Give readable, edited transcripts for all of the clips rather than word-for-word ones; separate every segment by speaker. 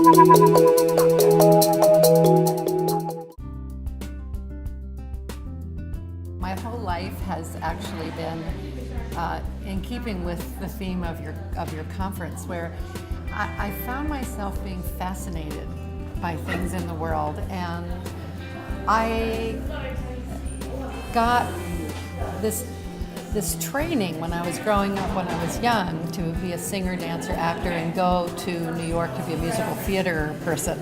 Speaker 1: My whole life has actually been in keeping with the theme of your conference, where I found myself being fascinated by things in the world, and I got this training when I was growing up, when I was young, to be a singer, dancer, actor, and go to New York to be a musical theater person.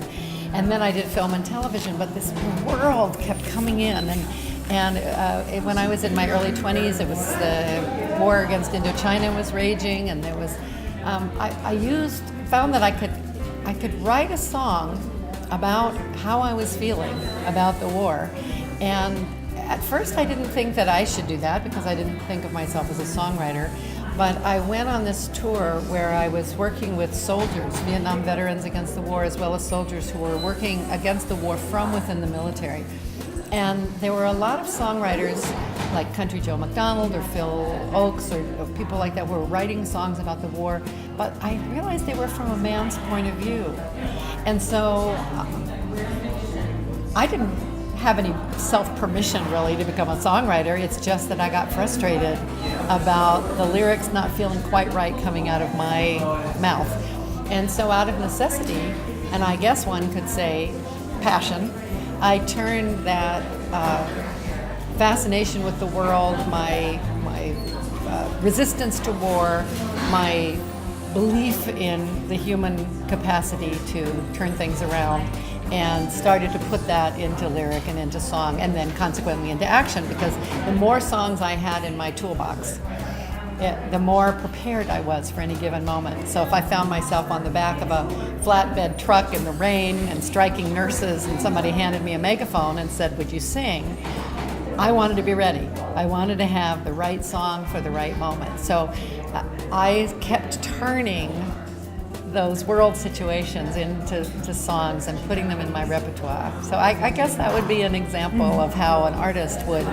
Speaker 1: And then I did film and television, but this world kept coming in, and when I was in my early 20s, it was the war against Indochina was raging, and there was found that I could write a song about how I was feeling about the war. And at first I didn't think that I should do that, because I didn't think of myself as a songwriter. But I went on this tour where I was working with soldiers, Vietnam veterans against the war, as well as soldiers who were working against the war from within the military. And there were a lot of songwriters like Country Joe McDonald or Phil Oakes or people like that who were writing songs about the war, but I realized they were from a man's point of view. And so I didn't have any self-permission really to become a songwriter. It's just that I got frustrated about the lyrics not feeling quite right coming out of my mouth. And so out of necessity, and I guess one could say passion, I turned that fascination with the world, my resistance to war, my belief in the human capacity to turn things around, and started to put that into lyric and into song, and then consequently into action, because the more songs I had in my toolbox, the more prepared I was for any given moment. So if I found myself on the back of a flatbed truck in the rain and striking nurses, and somebody handed me a megaphone and said, "Would you sing?" I wanted to be ready. I wanted to have the right song for the right moment. So I kept turning those world situations into songs and putting them in my repertoire. So I guess that would be an example of how an artist would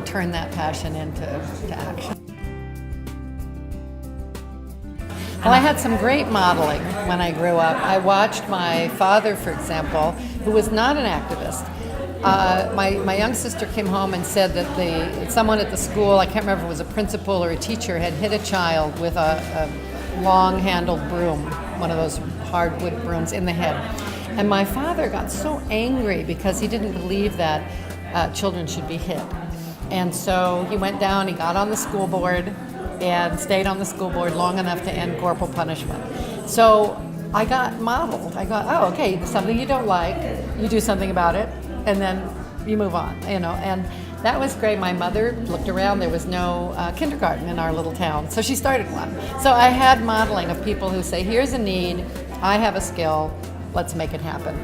Speaker 1: turn that passion into action. Well, I had some great modeling when I grew up. I watched my father, for example, who was not an activist. My young sister came home and said that someone at the school, I can't remember if it was a principal or a teacher, had hit a child with a long-handled broom, one of those hardwood brooms, in the head. And my father got so angry because he didn't believe that children should be hit. And so he went down, he got on the school board, and stayed on the school board long enough to end corporal punishment. So I got modeled. I got, oh, okay, something you don't like, you do something about it, and then you move on, and that was great. My mother looked around. There was no kindergarten in our little town, so she started one. So I had modeling of people who say, here's a need, I have a skill, let's make it happen.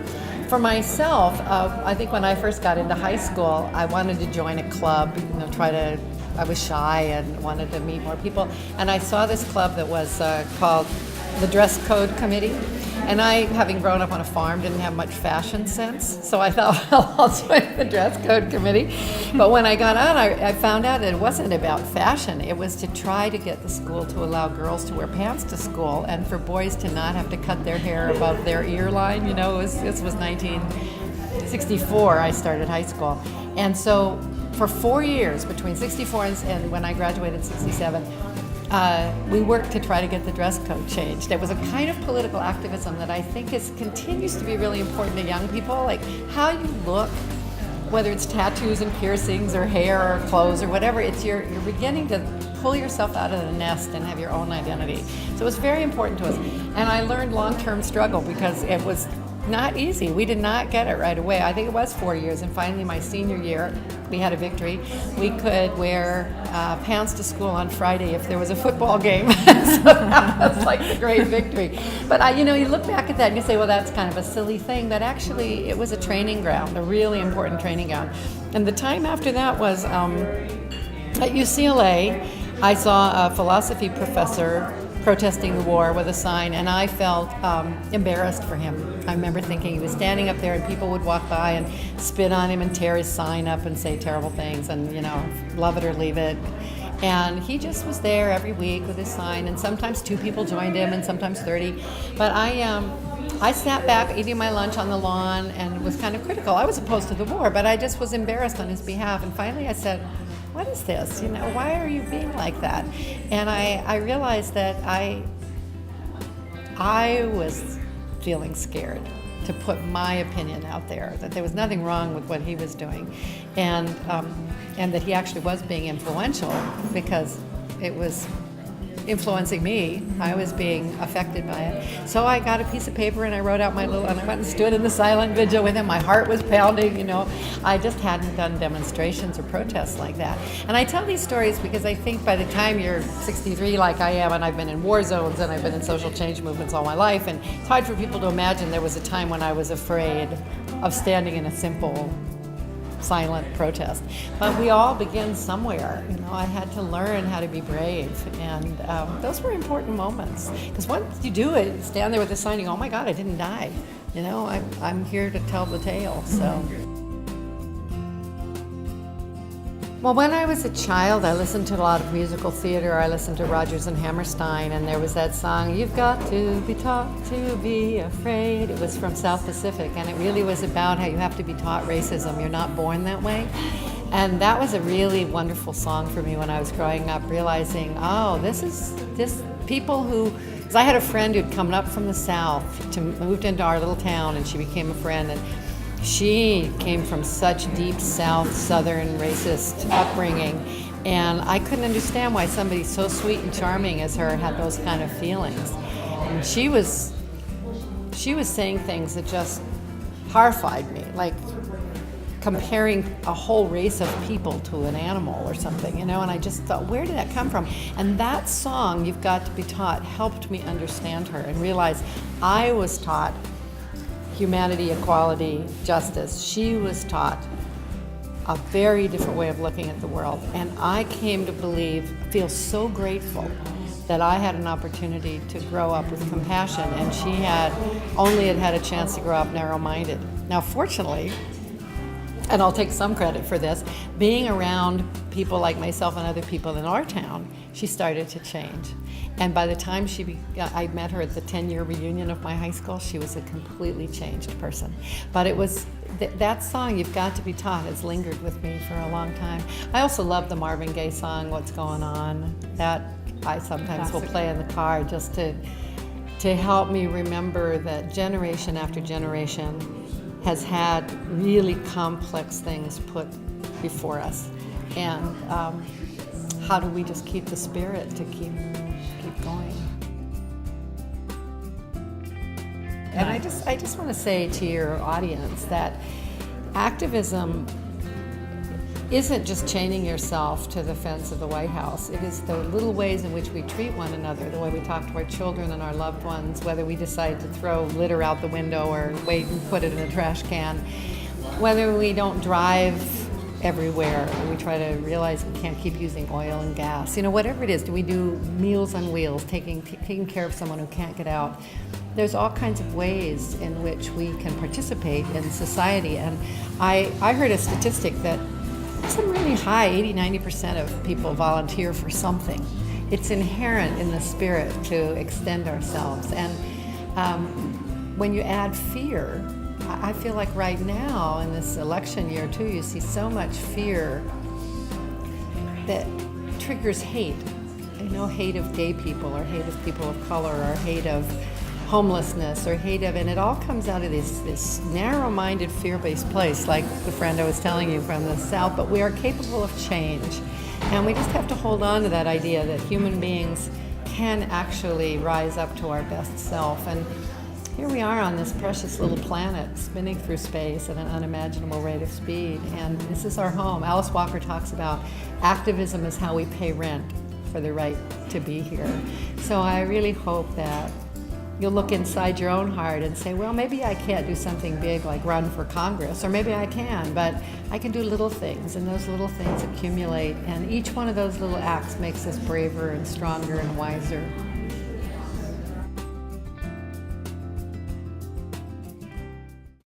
Speaker 1: For myself, I think when I first got into high school, I wanted to join a club, I was shy and wanted to meet more people, and I saw this club that was called the Dress Code Committee. And I, having grown up on a farm, didn't have much fashion sense, so I thought, well, I'll join the Dress Code Committee. But when I got on, I found out it wasn't about fashion. It was to try to get the school to allow girls to wear pants to school, and for boys to not have to cut their hair above their ear line. This was 1964, I started high school. And so for 4 years, between 64 and when I graduated in 67, we worked to try to get the dress code changed. It was a kind of political activism that I think continues to be really important to young people, like how you look, whether it's tattoos and piercings or hair or clothes or whatever. You're beginning to pull yourself out of the nest and have your own identity. So it was very important to us. And I learned long-term struggle because it was not easy. We did not get it right away. I think it was 4 years, and finally my senior year, we had a victory. We could wear pants to school on Friday if there was a football game. So that was like the great victory. But you look back at that and you say, well, that's kind of a silly thing, but actually it was a training ground, a really important training ground. And the time after that was at UCLA, I saw a philosophy professor protesting the war with a sign, and I felt embarrassed for him. I remember thinking he was standing up there and people would walk by and spit on him and tear his sign up and say terrible things and, love it or leave it. And he just was there every week with his sign, and sometimes 2 people joined him and sometimes 30. But I I sat back eating my lunch on the lawn and was kind of critical. I was opposed to the war, but I just was embarrassed on his behalf. And finally I said, what is this? Why are you being like that? And I realized that I was feeling scared to put my opinion out there, that there was nothing wrong with what he was doing, and that he actually was being influential because it was influencing me. I was being affected by it. So I got a piece of paper and I wrote out and I went and stood in the silent vigil with him. My heart was pounding, I just hadn't done demonstrations or protests like that. And I tell these stories because I think by the time you're 63 like I am, and I've been in war zones and I've been in social change movements all my life, and it's hard for people to imagine there was a time when I was afraid of standing in a simple silent protest. But we all begin somewhere. I had to learn how to be brave, and those were important moments. Because once you do it, stand there with the sign, oh my God, I didn't die. I'm here to tell the tale. So. Well, when I was a child, I listened to a lot of musical theater. I listened to Rodgers and Hammerstein, and there was that song, "You've got to be taught to be afraid." It was from South Pacific, and it really was about how you have to be taught racism. You're not born that way. And that was a really wonderful song for me when I was growing up, realizing, this people who, because I had a friend who'd come up from the South, moved into our little town, and she became a friend, and she came from such deep South, Southern, racist upbringing, and I couldn't understand why somebody so sweet and charming as her had those kind of feelings. And she was saying things that just horrified me, like comparing a whole race of people to an animal or something, and I just thought, where did that come from? And that song, "You've Got to Be Taught," helped me understand her and realize I was taught humanity, equality, justice. She was taught a very different way of looking at the world. And I came to feel so grateful that I had an opportunity to grow up with compassion, and she had a chance to grow up narrow-minded. Now, fortunately, and I'll take some credit for this, being around people like myself and other people in our town, she started to change. And by the time I met her at the 10-year reunion of my high school, she was a completely changed person. But it was that song, "You've Got to Be Taught," has lingered with me for a long time. I also love the Marvin Gaye song, "What's Going On?" That I sometimes will play in the car just to help me remember that generation after generation has had really complex things put before us. And how do we just keep the spirit to keep going? And I just want to say to your audience that activism isn't just chaining yourself to the fence of the White House. It is the little ways in which we treat one another, the way we talk to our children and our loved ones, whether we decide to throw litter out the window or wait and put it in a trash can, whether we don't drive everywhere and we try to realize we can't keep using oil and gas. Whatever it is, do we do Meals on Wheels, taking care of someone who can't get out? There's all kinds of ways in which we can participate in society. And I heard a statistic that some really high, 80-90% of people volunteer for something. It's inherent in the spirit to extend ourselves. And when you add fear, I feel like right now in this election year too, you see so much fear that triggers hate. Hate of gay people, or hate of people of color, or hate of homelessness, or hate of, and it all comes out of this narrow-minded, fear-based place, like the friend I was telling you from the South. But we are capable of change, and we just have to hold on to that idea that human beings can actually rise up to our best self. And here we are on this precious little planet, spinning through space at an unimaginable rate of speed, and this is our home. Alice Walker talks about activism is how we pay rent for the right to be here. So I really hope that you'll look inside your own heart and say, well, maybe I can't do something big like run for Congress, or maybe I can, but I can do little things, and those little things accumulate, and each one of those little acts makes us braver and stronger and wiser.